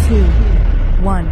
two, one.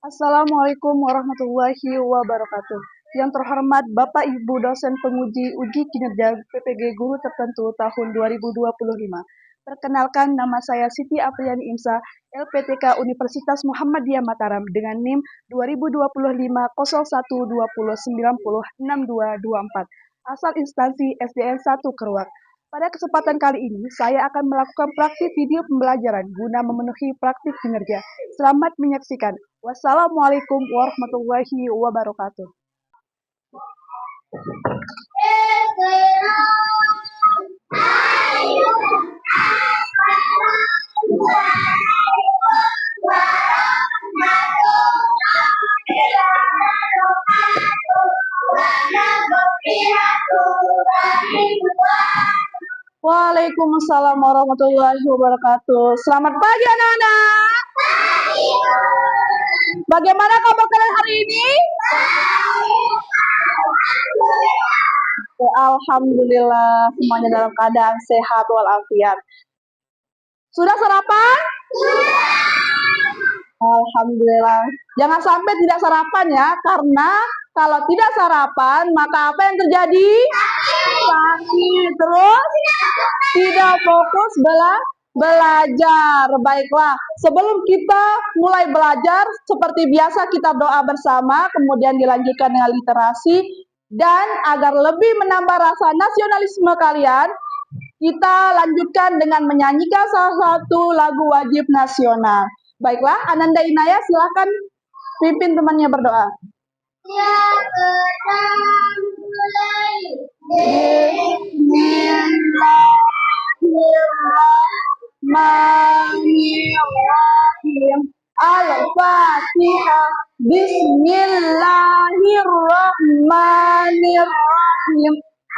Assalamualaikum warahmatullahi wabarakatuh. Yang terhormat Bapak Ibu dosen penguji uji kinerja PPG Guru Tertentu tahun 2025. Perkenalkan, nama saya Siti Apriani Imsa, LPTK Universitas Muhammadiyah Mataram dengan NIM 2025-01-20-90-6224. Asal instansi SDN 1 Keruak. Pada kesempatan kali ini, saya akan melakukan praktik video pembelajaran guna memenuhi praktik kinerja. Selamat menyaksikan. Wassalamualaikum warahmatullahi wabarakatuh. Waalaikumsalam warahmatullahi wabarakatuh. Selamat pagi anak-anak. Bagaimana kabar kalian hari ini? Alhamdulillah, semuanya dalam keadaan sehat walafiat. Sudah sarapan? Alhamdulillah. Jangan sampai tidak sarapan ya, karena kalau tidak sarapan, maka apa yang terjadi? Sakit. Terus tidak fokus belajar. Baiklah, sebelum kita mulai belajar, seperti biasa kita doa bersama, kemudian dilanjutkan dengan literasi, dan agar lebih menambah rasa nasionalisme kalian, kita lanjutkan dengan menyanyikan salah satu lagu wajib nasional. Baiklah, Ananda Inaya silahkan pimpin temannya berdoa. Ya, kita mulai. Bismillahirrahmanirrahim. Al-Fatihah. Bismillahirrahmanirrahim.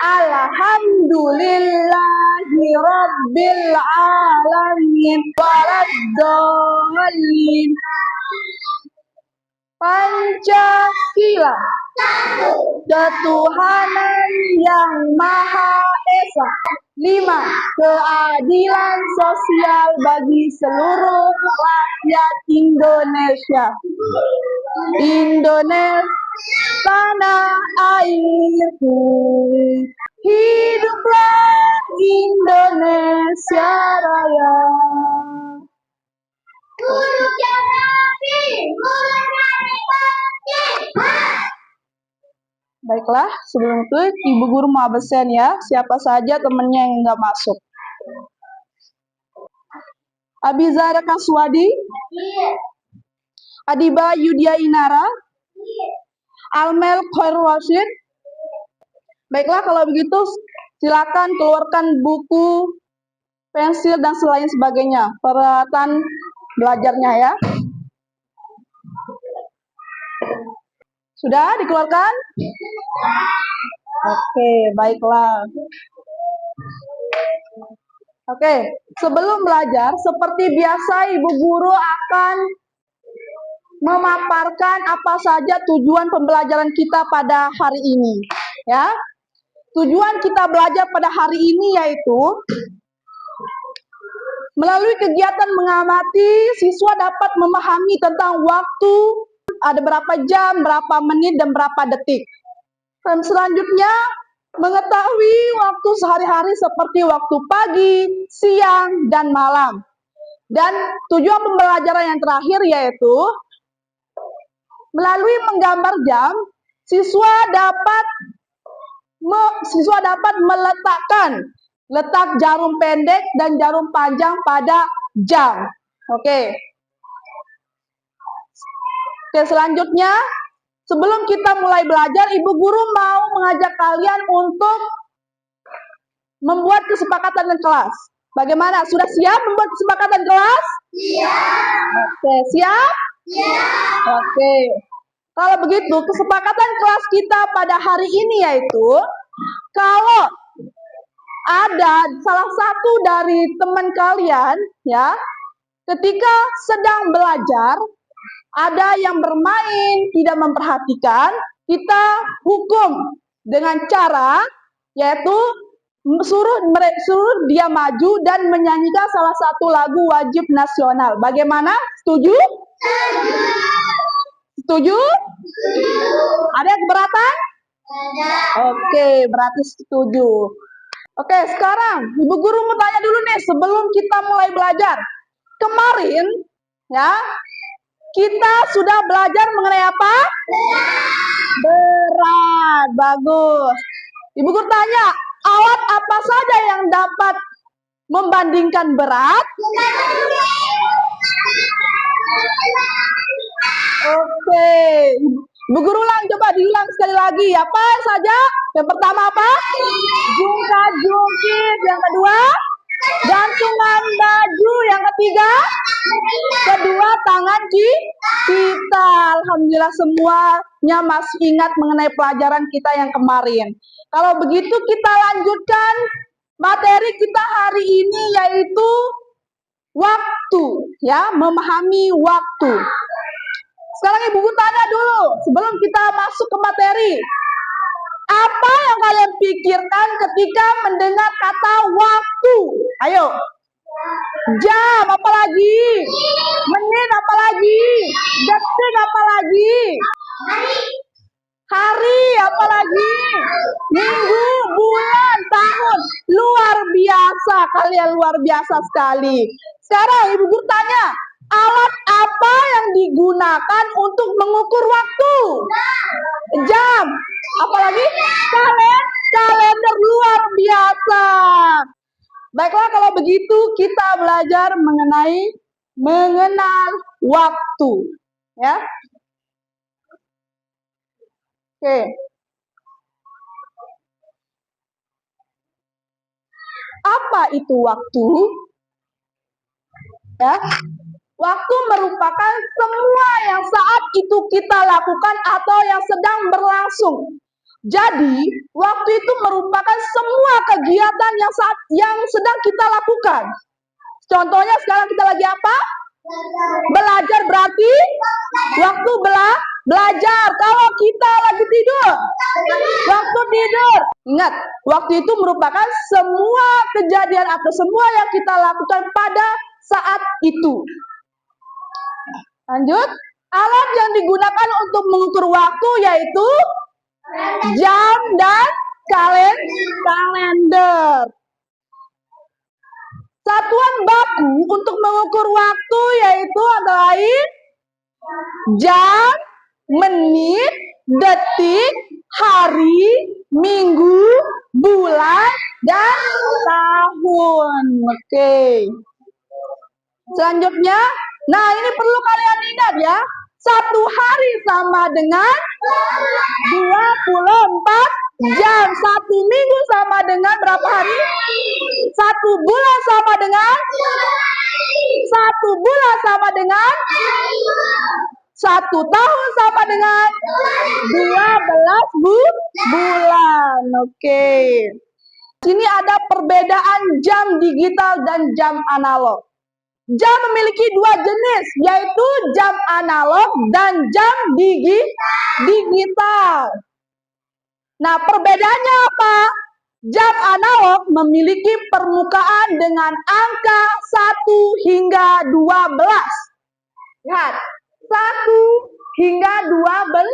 Alhamdulillahi Rabbil Alamin. Waladdallin. Pancasila, ketuhanan yang Maha Esa. 5. Keadilan sosial bagi seluruh rakyat Indonesia. Indonesia tanah airku, hiduplah Indonesia Raya. Guru Janabi, Guru Janabi. Baiklah, sebelum itu Ibu Guru mau absen ya, siapa saja temannya yang nggak masuk. Abizara Kaswadi, Adiba Yudia Inara, Almel Khairul Rashid. Baiklah, kalau begitu silakan keluarkan buku, pensil, dan selain sebagainya. Peralatan belajarnya ya. Sudah dikeluarkan? Oke, baiklah. Oke, sebelum belajar, seperti biasa Ibu Guru akan memaparkan apa saja tujuan pembelajaran kita pada hari ini. Ya, tujuan kita belajar pada hari ini yaitu melalui kegiatan mengamati, siswa dapat memahami tentang waktu, ada berapa jam, berapa menit, dan berapa detik. Dan selanjutnya, mengetahui waktu sehari-hari seperti waktu pagi, siang, dan malam. Dan tujuan pembelajaran yang terakhir yaitu, melalui menggambar jam, siswa dapat meletakkan letak jarum pendek dan jarum panjang pada jam. Oke, selanjutnya, sebelum kita mulai belajar, Ibu Guru mau mengajak kalian untuk membuat kesepakatan dengan kelas. Bagaimana? Sudah siap membuat kesepakatan kelas? Oke, siap? Oke. Kalau begitu, kesepakatan kelas kita pada hari ini yaitu kalau ada salah satu dari teman kalian ya, ketika sedang belajar ada yang bermain, tidak memperhatikan, kita hukum dengan cara yaitu suruh dia maju dan menyanyikan salah satu lagu wajib nasional. Bagaimana? Setuju? Setuju? Ada yang keberatan? Oke, berarti setuju. Oke, sekarang Ibu Guru mau tanya dulu nih sebelum kita mulai belajar. Kemarin ya, kita sudah belajar mengenai apa? Berat. Bagus. Ibu Guru tanya, alat apa saja yang dapat membandingkan berat? Oke. Ibu Guru diulang sekali lagi. Apa saja? Yang pertama apa? Jungkat-jungkit. Yang kedua? Gantungan baju. Yang ketiga? Kedua, tangan kita. Alhamdulillah semuanya masih ingat mengenai pelajaran kita yang kemarin. Kalau begitu kita lanjutkan materi kita hari ini yaitu waktu, ya, memahami waktu. Sekarang Ibu Guru tanya dulu sebelum kita masuk ke materi. Apa yang kalian pikirkan ketika mendengar kata waktu? Ayo. Jam apalagi? Menit apalagi? Detik apalagi? Hari apalagi? Minggu, bulan, tahun. Luar biasa, kalian luar biasa sekali. Sekarang Ibu Guru tanya, alat apa yang digunakan untuk mengukur waktu? Jam. Apalagi? Kalender luar biasa. Baiklah, kalau begitu kita belajar mengenal waktu, ya. Oke. Apa itu waktu? Ya. Waktu merupakan semua yang saat itu kita lakukan atau yang sedang berlangsung. Jadi, waktu itu merupakan semua kegiatan yang sedang kita lakukan. Contohnya sekarang kita lagi apa? Belajar, berarti waktu belajar. Kalau kita lagi tidur, waktu tidur. Ingat, waktu itu merupakan semua kejadian atau semua yang kita lakukan pada saat itu. Lanjut, alat yang digunakan untuk mengukur waktu yaitu jam dan kalender. Satuan baku untuk mengukur waktu yaitu antara lain jam, menit, detik, hari, minggu, bulan, dan tahun. Oke. Selanjutnya, nah ini perlu kalian ingat ya. 1 hari sama dengan 24 jam. 1 minggu sama dengan berapa hari? 1 bulan sama dengan 1 bulan sama dengan 1 tahun sama dengan 12 bulan. Oke. Sini ada perbedaan jam digital dan jam analog. Jam memiliki 2 jenis, yaitu jam analog dan jam digital. Nah, perbedaannya apa? Jam analog memiliki permukaan dengan angka 1 hingga 12. Lihat, 1 hingga 12.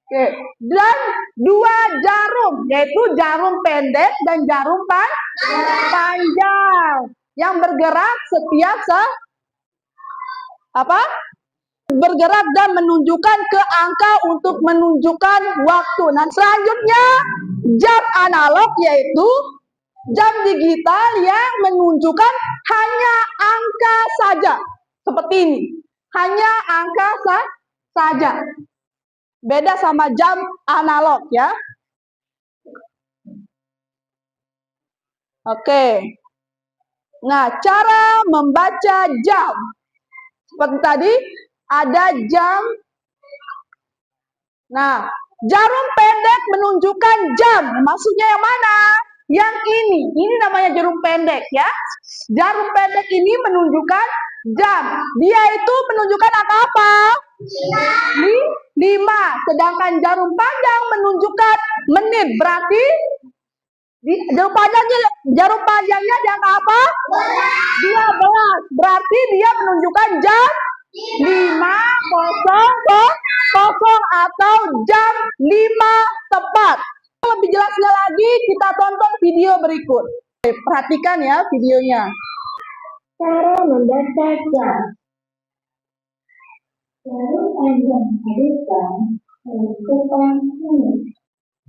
Oke. Dan 2 jarum, yaitu jarum pendek dan jarum panjang yang bergerak setiap bergerak dan menunjukkan ke angka untuk menunjukkan waktu. Nah, selanjutnya jam analog yaitu jam digital yang menunjukkan hanya angka saja. Seperti ini. Hanya angka saja. Beda sama jam analog ya. Oke. Nah, cara membaca jam. Seperti tadi, ada jam. Nah, jarum pendek menunjukkan jam. Maksudnya yang mana? Yang ini. Ini namanya jarum pendek ya. Jarum pendek ini menunjukkan jam. Dia itu menunjukkan angka apa? 5. Sedangkan jarum panjang menunjukkan menit. Berarti jarum panjangnya di angka apa? 12. Berarti dia menunjukkan jam 5:00 atau jam 5 tepat. Lebih jelasnya lagi kita tonton video berikut. Perhatikan ya videonya. Cara membaca jam. Jarum panjang hadirkan menentukan menit.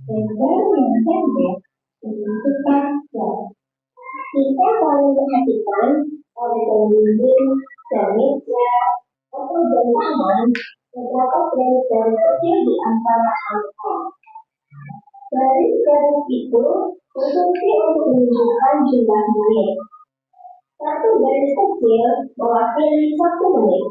Dan jarum yang pendek menentukan jam. Kita kalau perhatikan pada dinding, jam meja, atau jam tangan, terdapat garis-garis kecil di antara angka. Garis-garis itu berfungsi untuk menunjukkan jumlah menit. Satu garis kecil mewakili 1 menit.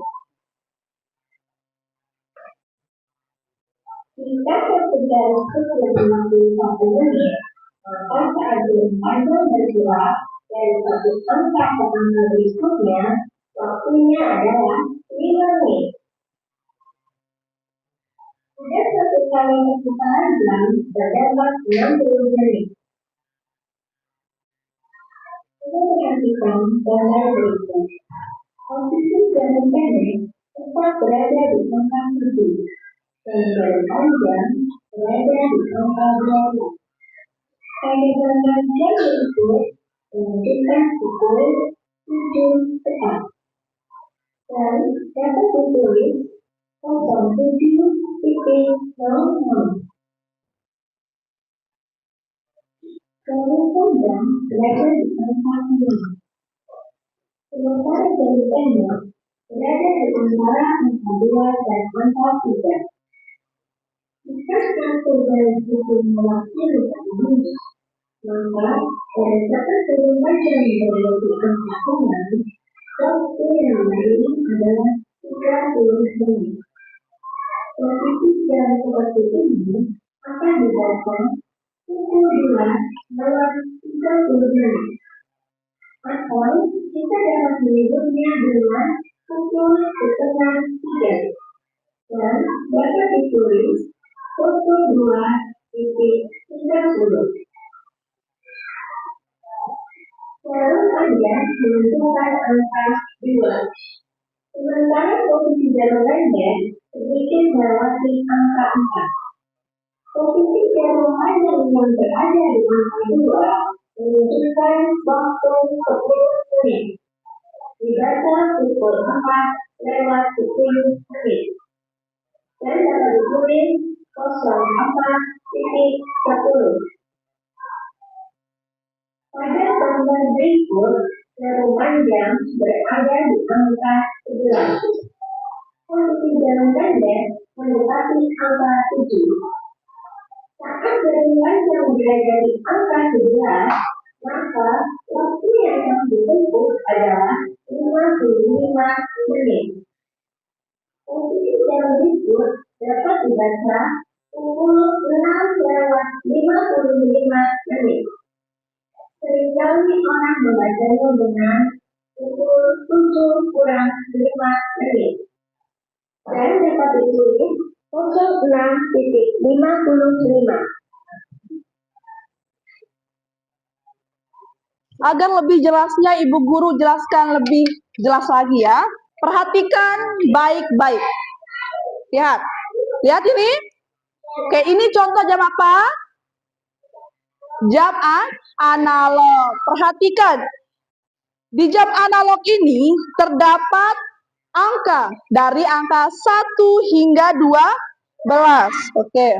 Jika satu garis kecil mewakili 1 menit, maka saat jarum panjang bergerak dari satu angka ke angka berikutnya, waktunya adalah 5 menit. Pada satu kali perputaran jam terdapat 60 menit. Kita perhatikan gambar berikut. Posisi jarum pendek tepat berada di angka 7 dan jarum panjang berada di angka 12. Pada gambar jam berikut menunjukkan pukul 7 tepat dan dapat ditulis 07.00. Jarum panjang berada di angka 5. Sementara jarum pendek berada di antara angka 2 dan angka 3. Jika satu garis itu mewakili 1 menit, maka pada saat jarum panjang memiliki angka 6, waktu yang lain adalah 30 menit. Posisi jam seperti ini akan dibaca pukul 2:30 menit. Atau kita dapat menyebutnya dengan pukul 2:30 dan dapat ditulis pukul 2:30. Jarum panjang menentukan angka 2. Sementara posisi jarum pendek sedikit melewati angka 4. Posisi jarum panjang yang berada di angka 2 menunjukkan waktu 10 menit. Dibaca pukul 4:10 menit. Dan dapat ditulis 04:10. Pada gambar berikut, jarum panjang berada di angka 11. Posisi jarum pendek mendekati angka 7. Saat jarum panjang berada di angka 11, maka waktu yang akan ditempuh adalah 55 menit. Posisi jarum berikut dapat dibaca pukul 6:55 menit. Seringkali orang membacanya dengan pukul 7:05 menit. Dan dapat ditulis 06:55. Agar lebih jelasnya Ibu Guru jelaskan lebih jelas lagi ya. Perhatikan baik-baik. Lihat. Lihat ini. Oke, ini contoh jam apa? Jam analog. Perhatikan. Di jam analog ini terdapat angka dari angka 1 hingga 12. Oke.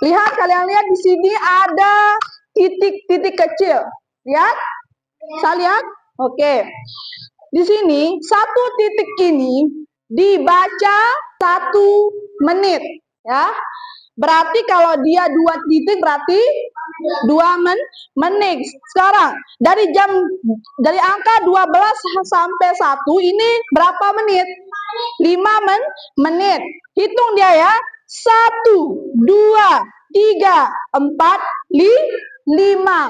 Lihat, kalian lihat di sini ada titik-titik kecil. Lihat? Saya lihat? Oke. Di sini satu titik ini dibaca 1 menit, ya. Berarti kalau dia 2 titik berarti 2 menit. Sekarang dari angka 12 sampai 1 ini berapa menit? 5 menit. Hitung dia ya. 1, 2, 3, 4, 5.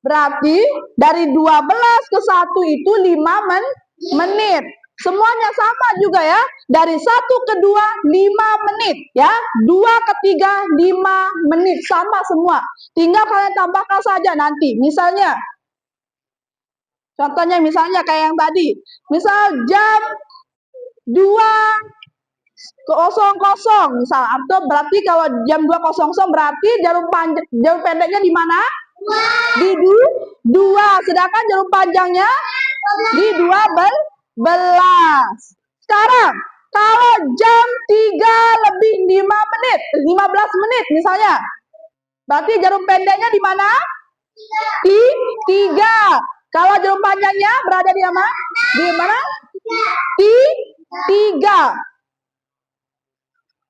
Berarti dari 12 ke 1 itu 5 menit. Semuanya sama juga ya. Dari 1 ke 2, 5 menit ya. 2 ke 3, 5 menit. Sama semua. Tinggal kalian tambahkan saja nanti. Contohnya kayak yang tadi. Misal jam 2:00 misal. Atau berarti kalau jam 2:00 berarti jarum pendeknya di mana? Di 2. Sedangkan jarum panjangnya di 12. Sekarang kalau jam 3 lebih 15 menit misalnya. Berarti jarum pendeknya di mana? Di 3. Kalau jarum panjangnya berada di mana? Di mana? Di 3.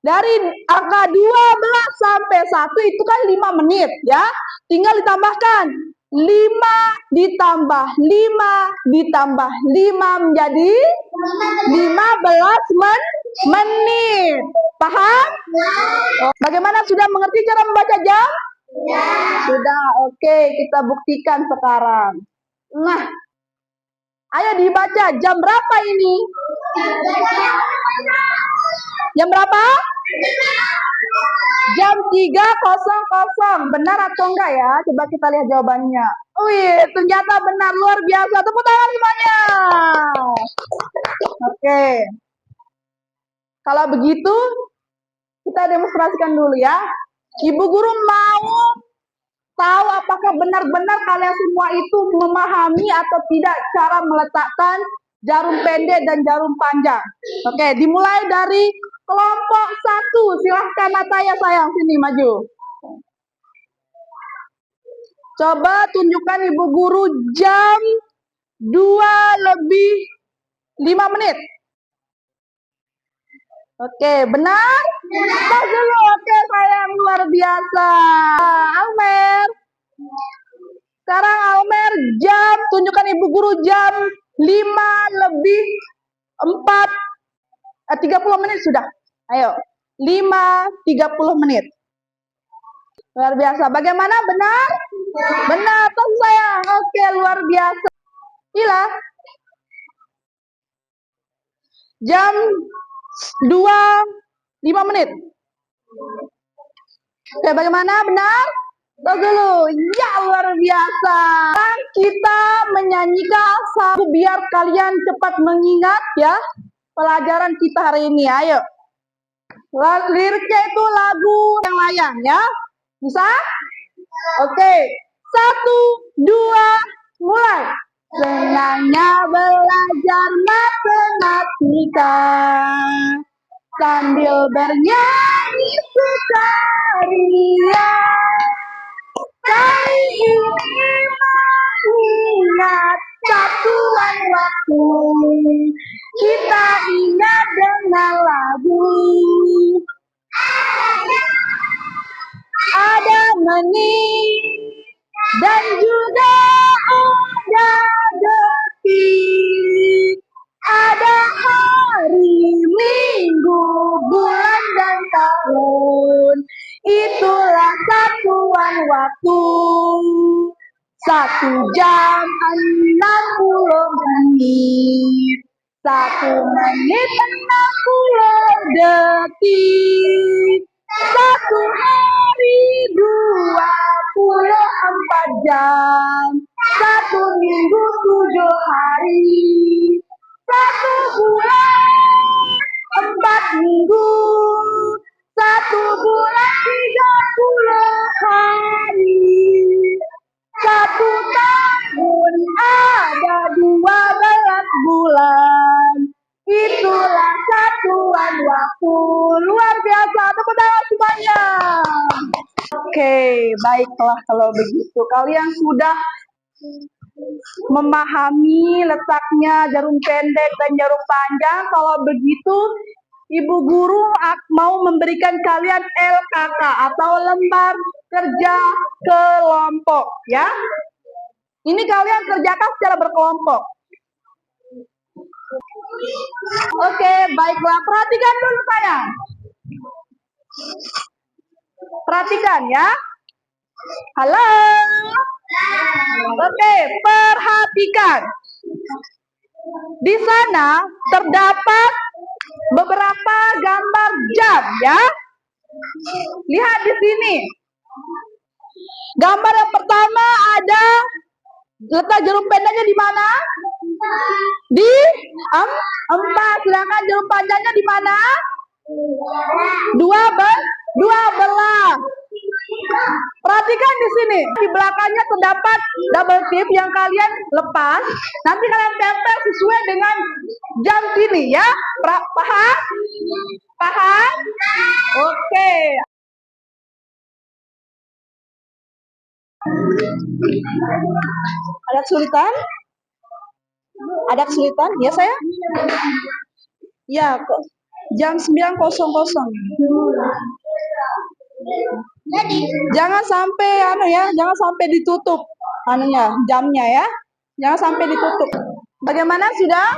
Dari angka 12 sampai 1 itu kan 5 menit ya. Tinggal ditambahkan 5 ditambah 5 ditambah 5 menjadi 15 menit. Paham? Bagaimana, sudah mengerti cara membaca jam? Sudah. Oke, kita buktikan sekarang. Nah, ayo dibaca, jam berapa ini? Jam berapa? Jam 3:00. Benar atau enggak ya? Coba kita lihat jawabannya. Wih, ternyata benar, luar biasa. Tepuk tangan semuanya. Oke. Kalau begitu, kita demonstrasikan dulu ya. Ibu guru mau tahu apakah benar-benar kalian semua itu memahami atau tidak cara meletakkan jarum pendek dan jarum panjang. Oke, dimulai dari kelompok 1. Silahkan Nataya sayang, sini maju. Coba tunjukkan ibu guru jam 2 lebih 5 menit. Oke, benar? Pas dulu. Oke, sayang, luar biasa. Almer. Sekarang Almer tunjukkan ibu guru jam 5 lebih 30 menit sudah. Ayo, 5:30 menit. Luar biasa. Bagaimana? Benar? Benar, toh sayang. Oke, luar biasa. Ila. Jam 2:05 menit. Oke, bagaimana? Benar? Tos dulu. Ya, luar biasa. Sekarang kita menyanyikan satu biar kalian cepat mengingat ya pelajaran kita hari ini. Ayo. Liriknya itu lagu yang layan ya. Bisa? Oke. 1, 2, mulai. Senangnya belajar matematika sambil bernyanyi sukaria. Kali ini mengingat satuan waktu, kita ingat dengan lagu. Ada menit dan juga ada detik, ada hari, minggu, bulan, dan tahun. Itulah satuan waktu. 1 jam 60 menit. 1 menit 60 detik. 1 hari 24 jam. 1 minggu 7 hari. 1 bulan 4 minggu. 1 bulan 30 hari. 1 tahun ada 12 bulan. Itulah satuan waktu. Luar biasa. Tepuk tangan semuanya. Oke, baiklah kalau begitu. Kalian sudah memahami letaknya jarum pendek dan jarum panjang. Kalau begitu, Ibu guru mau memberikan kalian LKK atau lembar kerja kelompok, ya. Ini kalian kerjakan secara berkelompok. Oke, baiklah. Perhatikan dulu sayang. Perhatikan ya. Halo. Oke, perhatikan. Di sana terdapat beberapa gambar jam ya. Lihat di sini. Gambar yang pertama ada letak jarum pendeknya di mana? Di 4. Sedangkan jarum panjangnya di mana? 12. Perhatikan di sini. Di belakangnya terdapat double tip yang kalian lepas. Nanti kalian tempel sesuai dengan jam sini ya. Paham? Paham? Oke. Ada kesulitan? Ada kesulitan? Ya saya? Ya, kok. Jam 9.00. Jangan sampai jangan sampai ditutup jamnya ya. Jangan sampai ditutup. Bagaimana sudah?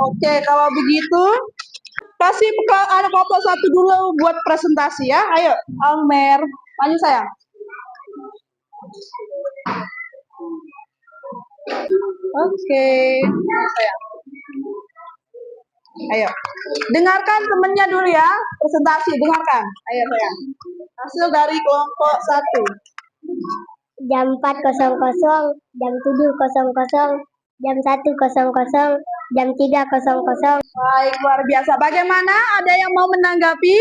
Oke, kalau begitu kasih anak kelompok 1 dulu buat presentasi ya. Ayo, Almer, maju sayang. Oke, sayang. Ayo, dengarkan temennya dulu ya, presentasi, dengarkan. Ayo sayang. Hasil dari kelompok 1. Jam 4.00, jam 7.00, jam 1.00, jam 3.00. Baik, luar biasa. Bagaimana? Ada yang mau menanggapi?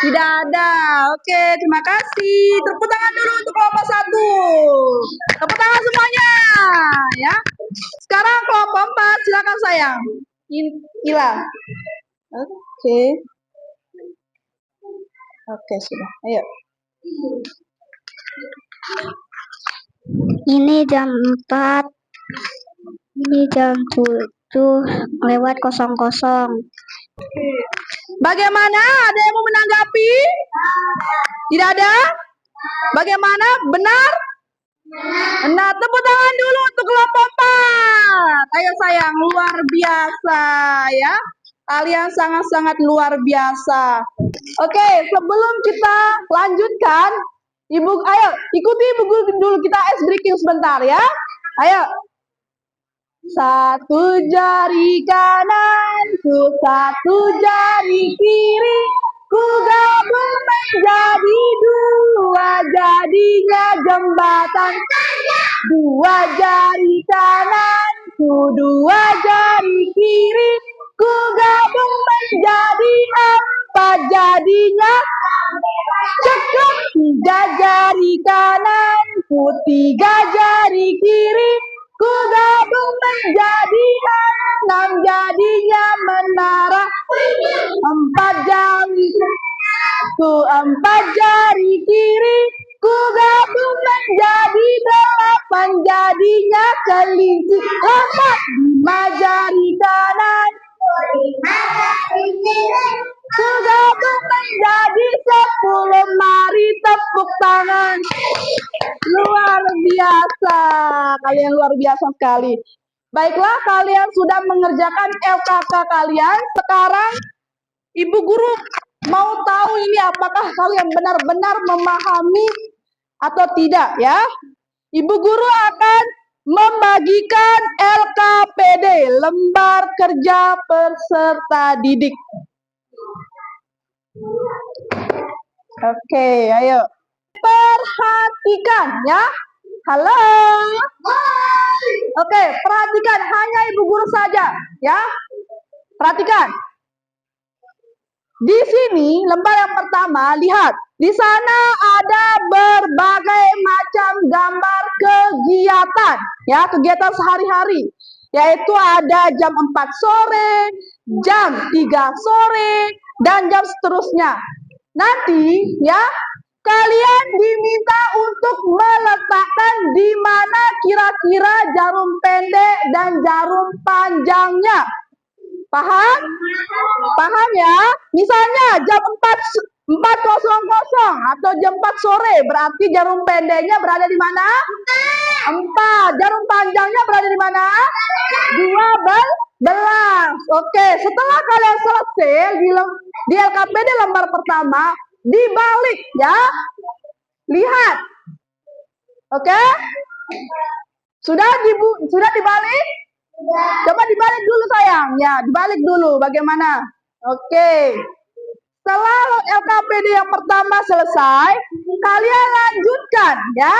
Tidak ada. Oke, terima kasih. Tepuk tangan dulu untuk kelompok 1. Tepuk tangan semuanya. Ya. Sekarang kelompok 4, silakan sayang. Ila. Oke. Oke, sudah. Ayo. Ini jam 4. Ini jam 7:00. Bagaimana? Ada yang mau menanggapi? Tidak ada? Bagaimana? Benar? Nah, tepuk tangan dulu untuk kelompok 4. Ayo sayang, luar biasa ya. Kalian sangat-sangat luar biasa. Oke, sebelum kita lanjutkan, ayo ikuti Ibu guru dulu, kita ice breaking sebentar ya. Ayo. 1 jari kananku, 1 jari kiri, ku gabung menjadi 2, jadinya jembatan. 2 jari kananku, 2 jari kiri, ku gabung menjadi 4, jadinya cukup. 3 jari kananku, 3 jari kiri, ku gabung menjadi 6, jadinya menara. 4 jari ku, 4 jari kiri, ku gabung menjadi 8, jadinya kelinci. 5 jari kanan, 5 jari kiri, ku gabung menjadi 10. Mari tepuk tangan. Luar biasa. Kalian luar biasa sekali. Baiklah, kalian sudah mengerjakan LKK kalian. Sekarang Ibu guru mau tahu ini apakah kalian benar-benar memahami atau tidak ya. Ibu guru akan membagikan LKPD, lembar kerja peserta didik. Oke, ayo. Perhatikan ya. Halo. Oke, perhatikan, hanya Ibu guru saja ya. Perhatikan. Di sini lembar yang pertama, lihat. Di sana ada berbagai macam gambar kegiatan ya, kegiatan sehari-hari. Yaitu ada jam 4 sore, jam 3 sore, dan jam seterusnya. Nanti ya, kalian diminta untuk meletakkan di mana kira-kira jarum pendek dan jarum panjangnya. Paham? Paham ya? Misalnya jam 4.00 atau jam 4 sore, berarti jarum pendeknya berada di mana? 4. Jarum panjangnya berada di mana? 12. Oke, setelah kalian selesai di LKPD lembar pertama, dibalik ya. Lihat. Oke? Sudah dibalik? Coba dibalik dulu sayang. Ya, dibalik dulu. Bagaimana? Oke. Setelah LKPD yang pertama selesai, kalian lanjutkan ya.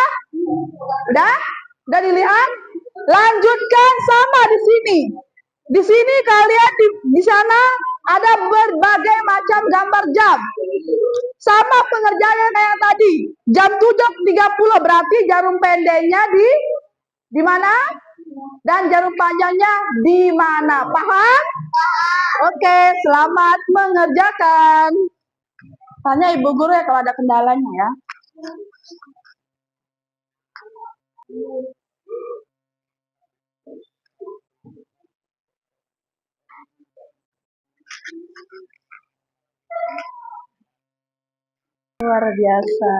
Udah? Udah dilihat? Lanjutkan sama di sini. Di sini kalian di sana ada berbagai macam gambar jam. Sama pengerjaan kayak tadi. Jam 7.30 berarti jarum pendeknya di mana? Dan jarum panjangnya di mana? Paham? Oke, selamat mengerjakan. Tanya ibu guru ya kalau ada kendalanya ya. Luar biasa.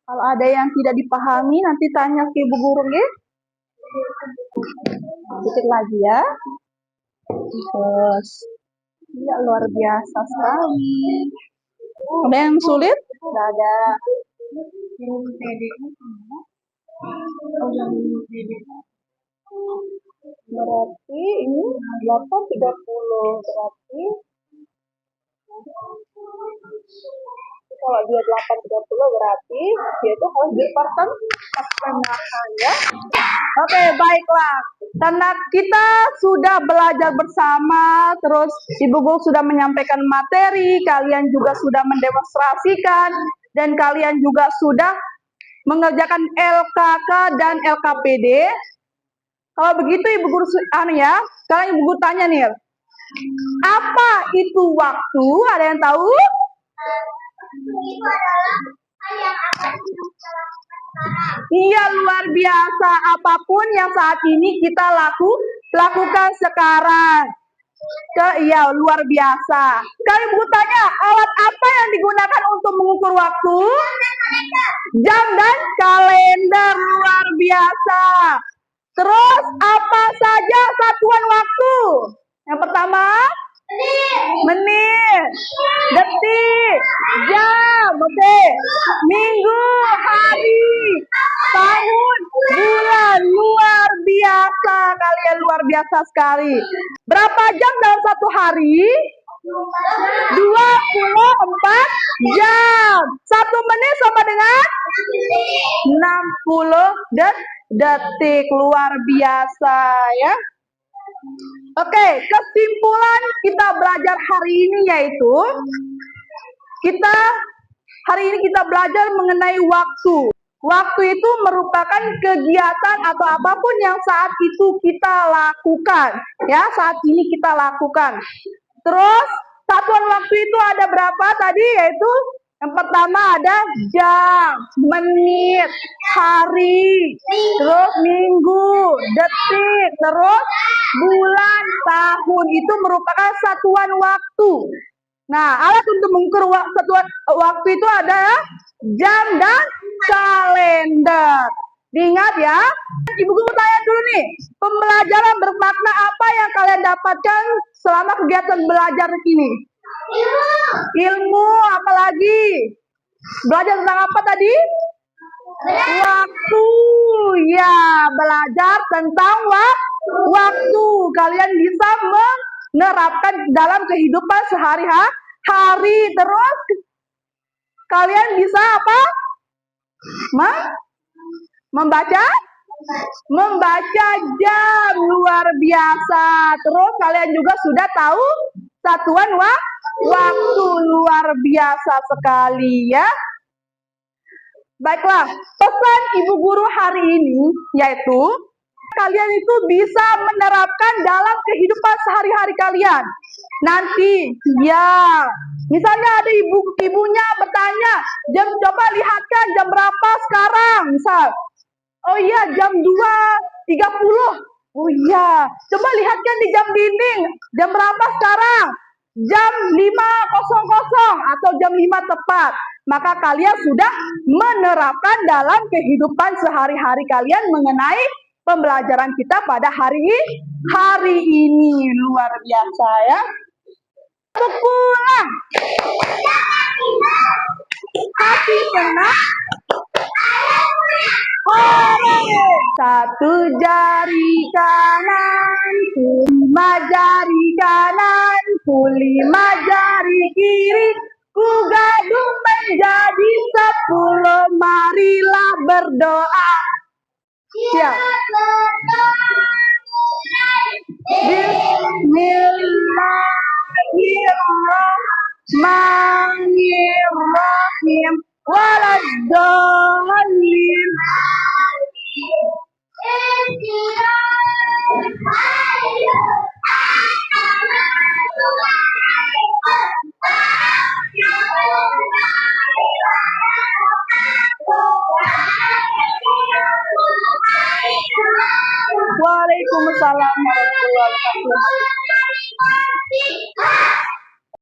Kalau ada yang tidak dipahami nanti tanya ke ibu guru ya. Sedikit lagi ya. Terus, ya luar biasa sekali. Ada yang sulit? Tidak ada. Berarti ini 8.30. Berarti kalau dia 8.30 berarti dia itu harus dipertengahkan ya. Oke, baiklah. Karena kita sudah belajar bersama, terus Ibu Guru sudah menyampaikan materi, kalian juga sudah mendemonstrasikan, dan kalian juga sudah mengerjakan LKK dan LKPD. Kalau begitu Ibu Guru ya, sekarang Ibu Guru tanya nih, apa itu waktu? Ada yang tahu? Itu adalah hal yang akan kita lakukan sekarang. Iya, luar biasa. Apapun yang saat ini kita lakukan sekarang. Iya, luar biasa. Sekarang Ibu tanya, alat apa yang digunakan untuk mengukur waktu? Jam dan kalender. Luar biasa. Terus, apa saja satuan waktu? Yang pertama, menit, detik, jam, oke, minggu, hari, tahun, bulan. Luar biasa, kalian luar biasa sekali. Berapa jam dalam satu hari? 24 jam. 1 menit sama dengan 60 detik. Luar biasa ya. Oke, kesimpulan kita belajar hari ini yaitu hari ini kita belajar mengenai waktu. Waktu itu merupakan kegiatan atau apapun yang saat itu kita lakukan. Ya, saat ini kita lakukan. Terus, satuan waktu itu ada berapa tadi? Yaitu yang pertama ada jam, menit, hari, terus minggu, detik, terus bulan, tahun. Itu merupakan satuan waktu. Nah, alat untuk mengukur satuan waktu itu ada jam dan kalender. Diingat ya. Ibu Guru tanya dulu nih, pembelajaran bermakna apa yang kalian dapatkan selama kegiatan belajar ini? Ilmu, apalagi? Belajar tentang apa tadi? Waktu. Ya, belajar tentang waktu. Kalian bisa menerapkan dalam kehidupan sehari-hari. Terus kalian bisa apa? Membaca jam. Luar biasa. Terus kalian juga sudah tahu satuan waktu. Luar biasa sekali ya. Baiklah, pesan Ibu Guru hari ini yaitu kalian itu bisa menerapkan dalam kehidupan sehari-hari kalian. Nanti, ya, misalnya ada ibunya bertanya, coba lihatkan jam berapa sekarang, misal. Oh iya, jam 2.30. Oh iya, coba lihatkan di jam dinding. Jam berapa sekarang? Jam 5.00 atau jam 5 tepat. Maka kalian sudah menerapkan dalam kehidupan sehari-hari kalian mengenai pembelajaran kita pada hari ini. Luar biasa ya. Pulang. Hati senang. Satu jari kanan, lima jari kanan, lima jari kiri, ku gabung menjadi 10. Marilah berdoa. Siap. Bismillahirrahmanirrahim. Waladdallin. Waalaikumsalam warahmatullahi wabarakatuh.